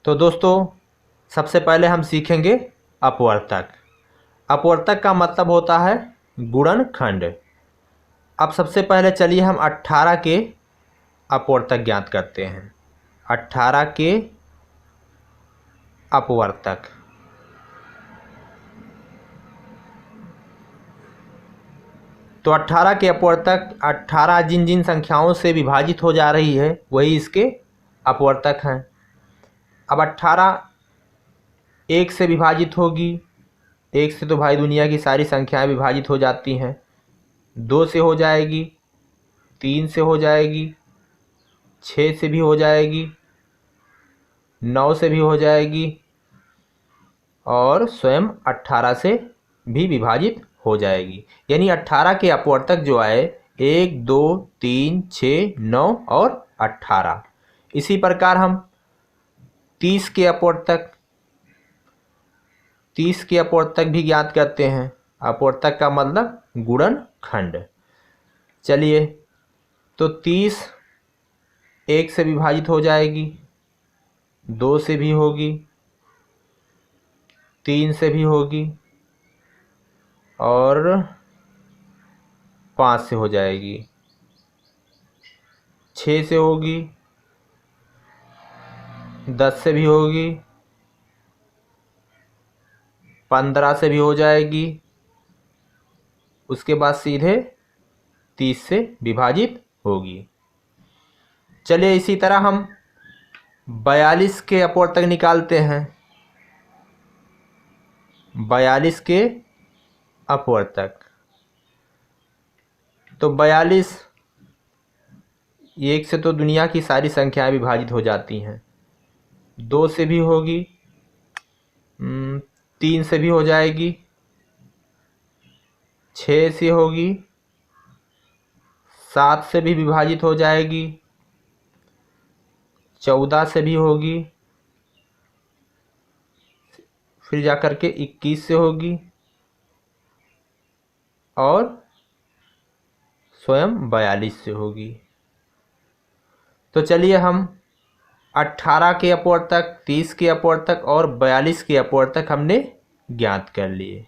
तो दोस्तों सबसे पहले हम सीखेंगे अपवर्तक। अपवर्तक का मतलब होता है गुणनखंड। अब सबसे पहले चलिए हम 18 के अपवर्तक ज्ञात करते हैं। 18 के अपवर्तक। तो 18 के अपवर्तक 18 जिन जिन संख्याओं से विभाजित हो जा रही है वही इसके अपवर्तक हैं। अब 18 एक से विभाजित होगी। एक से तो भाई दुनिया की सारी संख्याएं विभाजित हो जाती हैं। 2 से हो जाएगी, 3 से हो जाएगी, 6 से भी हो जाएगी, 9 से भी हो जाएगी और स्वयं 18 से भी विभाजित हो जाएगी। यानी 18 के अपवर्तक जो आए 1, 2, 3, 6, 9 और 18। इसी प्रकार हम 30 के अपवर्तक भी ज्ञात करते हैं। अपवर्तक का मतलब गुणनखंड। चलिए, तो 30 1 से विभाजित हो जाएगी, 2 से भी होगी, 3 से भी होगी और 5 से हो जाएगी, 6 से होगी, 10 से भी होगी, 15 से भी हो जाएगी। उसके बाद सीधे 30 से विभाजित होगी। चलिए, इसी तरह हम 42 के अपवर्तक निकालते हैं। 42 के अपवर्तक, तो 42 एक से तो दुनिया की सारी संख्याएं विभाजित हो जाती हैं। 2 से भी होगी, 3 से भी हो जाएगी, 6 से होगी, 7 से भी विभाजित हो जाएगी, 14 से भी होगी, फिर जाकर के 21 से होगी और स्वयं 42 से होगी। तो चलिए, हम 18 के अपवर्तक, 30 के अपवर्तक और 42 के अपवर्तक हमने ज्ञात कर लिए।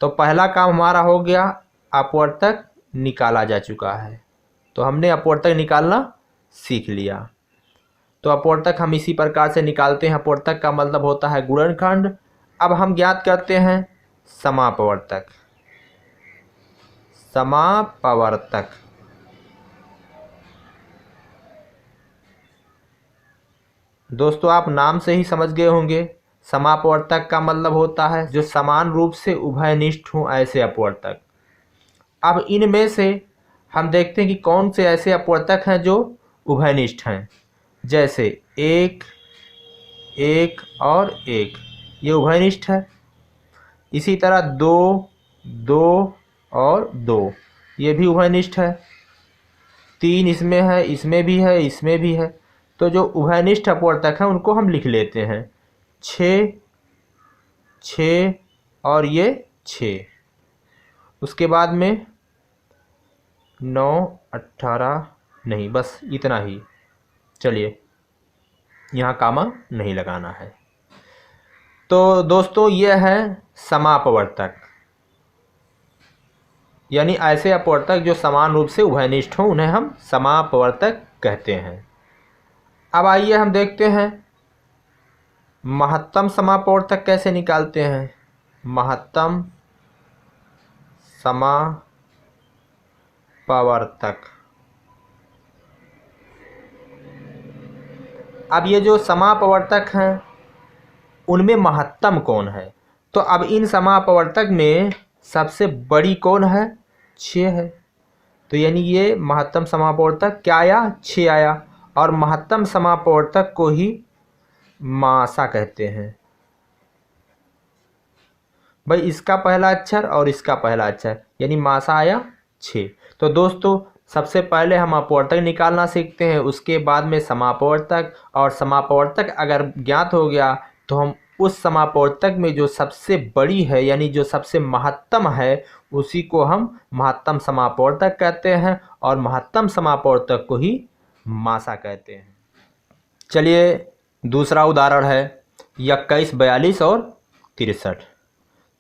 तो पहला काम हमारा हो गया, अपवर्तक निकाला जा चुका है। तो हमने अपवर्तक निकालना सीख लिया। तो अपवर्तक हम इसी प्रकार से निकालते हैं। अपवर्तक का मतलब होता है गुणनखंड। अब हम ज्ञात करते हैं समापवर्तक। समापवर्तक, दोस्तों आप नाम से ही समझ गए होंगे। समापवर्तक का मतलब होता है जो समान रूप से उभयनिष्ठ हों ऐसे अपवर्तक। अब इनमें से हम देखते हैं कि कौन से ऐसे अपवर्तक हैं जो उभयनिष्ठ हैं। जैसे 1, 1 और 1, ये उभयनिष्ठ है। इसी तरह 2, 2 और 2, ये भी उभयनिष्ठ है। 3 इसमें है, इसमें भी है, इसमें भी है। तो जो उभयनिष्ठ अपवर्तक हैं उनको हम लिख लेते हैं। 6, 6 और ये 6। उसके बाद में 9, 18 नहीं, बस इतना ही। चलिए, यहाँ कामा नहीं लगाना है। तो दोस्तों ये है समापवर्तक, यानी ऐसे अपवर्तक जो समान रूप से उभयनिष्ठ हों उन्हें हम समापवर्तक कहते हैं। अब आइए हम देखते हैं महत्तम समापवर्तक कैसे निकालते हैं। महत्तम समापवर्तक। अब ये जो समापवर्तक हैं उनमें महत्तम कौन है? तो अब इन समापवर्तक में सबसे बड़ी कौन है? 6 है। तो यानी ये महत्तम समापवर्तक क्या आया? 6 आया। और महत्तम समापवर्तक को ही मासा कहते हैं। भाई इसका पहला अक्षर और इसका पहला अक्षर, यानी मासा आया 6। तो दोस्तों सबसे पहले हम अपवर्तक निकालना सीखते हैं, उसके बाद में समापवर्तक। और समापवर्तक अगर ज्ञात हो गया तो हम उस समापवर्तक में जो सबसे बड़ी है यानी जो सबसे महत्तम है उसी को हम महत्तम समापवर्तक कहते हैं और महत्तम समापवर्तक को ही मासा कहते हैं। चलिए दूसरा उदाहरण है 21, 42 और 63।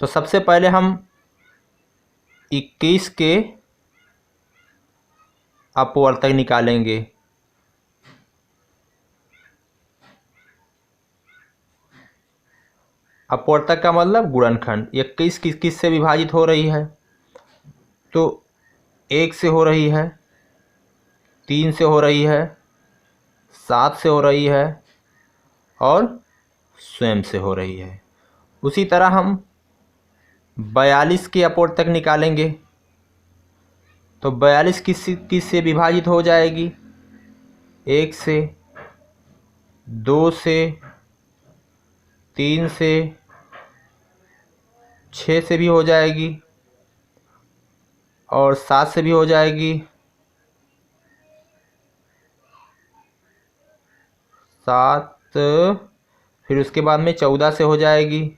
तो सबसे पहले हम 21 के अपवर्तक निकालेंगे। अपवर्तक का मतलब गुणनखंड। 21 किस से विभाजित हो रही है? तो 1 से हो रही है, 3 से हो रही है, 7 से हो रही है और स्वयं से हो रही है। उसी तरह हम 42 के अपवर्तक निकालेंगे। तो 42 किस से विभाजित हो जाएगी? 1 से, 2 से, 3 से, 6 से भी हो जाएगी और 7 से भी हो जाएगी, 7, फिर उसके बाद में 14 से हो जाएगी,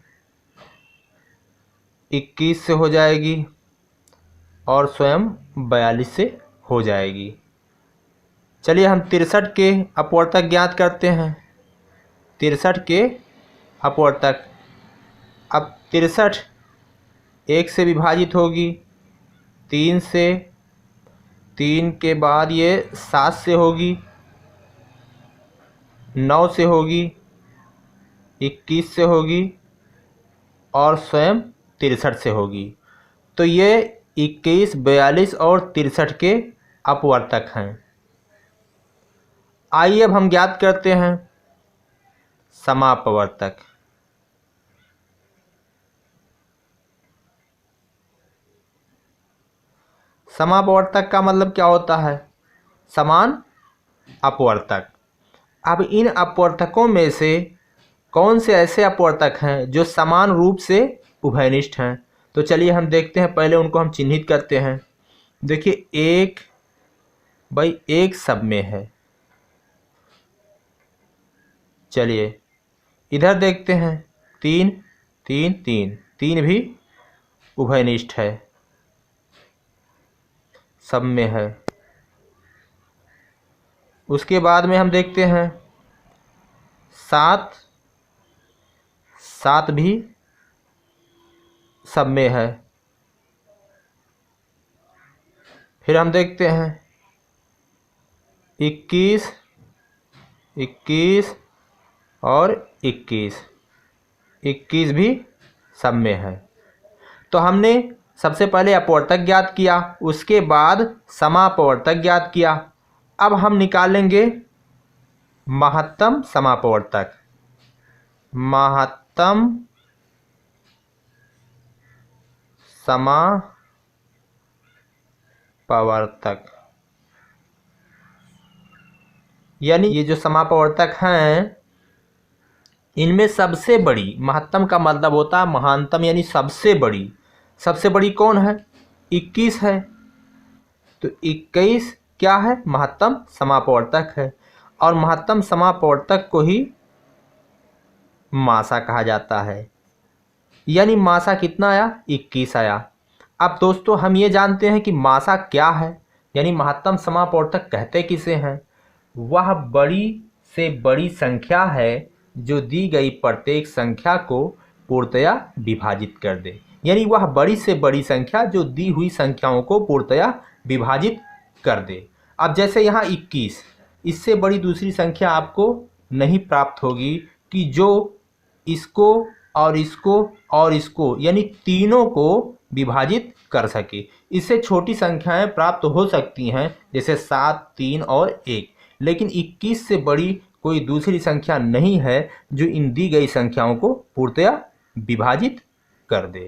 21 से हो जाएगी और स्वयं 42 से हो जाएगी। चलिए हम 63 के अपवर्तक ज्ञात करते हैं। 63 के अपवर्तक, अब 63 1 से विभाजित होगी, 3 से, 3 के बाद ये 7 से होगी, 9 से होगी, 21 से होगी और स्वयं 63 से होगी। तो ये 21, 42 और 63 के अपवर्तक हैं। आइए अब हम ज्ञात करते हैं समापवर्तक। समापवर्तक का मतलब क्या होता है? समान अपवर्तक। अब इन अपवर्तकों में से कौन से ऐसे अपवर्तक हैं जो समान रूप से उभयनिष्ठ हैं? तो चलिए हम देखते हैं, पहले उनको हम चिन्हित करते हैं। देखिए 1/1 सब में है। चलिए इधर देखते हैं 3, 3, 3, 3 भी उभयनिष्ठ है, सब में है। उसके बाद में हम देखते हैं 7, 7 भी सब में है। फिर हम देखते हैं 21, 21 और 21, 21 भी सब में है। तो हमने सबसे पहले अपवर्तक ज्ञात किया, उसके बाद समापवर्तक ज्ञात किया। अब हम निकालेंगे महत्तम समापवर्तक। महत्तम समापवर्तक यानी ये जो समापवर्तक हैं इनमें सबसे बड़ी, महत्तम का मतलब होता है महानतम यानी सबसे बड़ी। सबसे बड़ी कौन है? 21 है। तो 21 क्या है? महत्तम समापवर्तक है। और महत्तम समापवर्तक को ही मासा कहा जाता है। यानी मासा कितना आया? 21 आया। अब दोस्तों हम ये जानते हैं कि मासा क्या है, यानी महत्तम समापवर्तक कहते किसे हैं? वह बड़ी से बड़ी संख्या है जो दी गई प्रत्येक संख्या को पूर्णतया विभाजित कर दे। यानी वह बड़ी से बड़ी संख्या जो दी हुई संख्याओं को पूर्णतया विभाजित कर दे। अब जैसे यहाँ 21, इससे बड़ी दूसरी संख्या आपको नहीं प्राप्त होगी कि जो इसको और इसको और इसको यानी तीनों को विभाजित कर सके। इससे छोटी संख्याएं प्राप्त हो सकती हैं जैसे 7, 3 और 1, लेकिन 21 से बड़ी कोई दूसरी संख्या नहीं है जो इन दी गई संख्याओं को पूर्णतया विभाजित कर दे।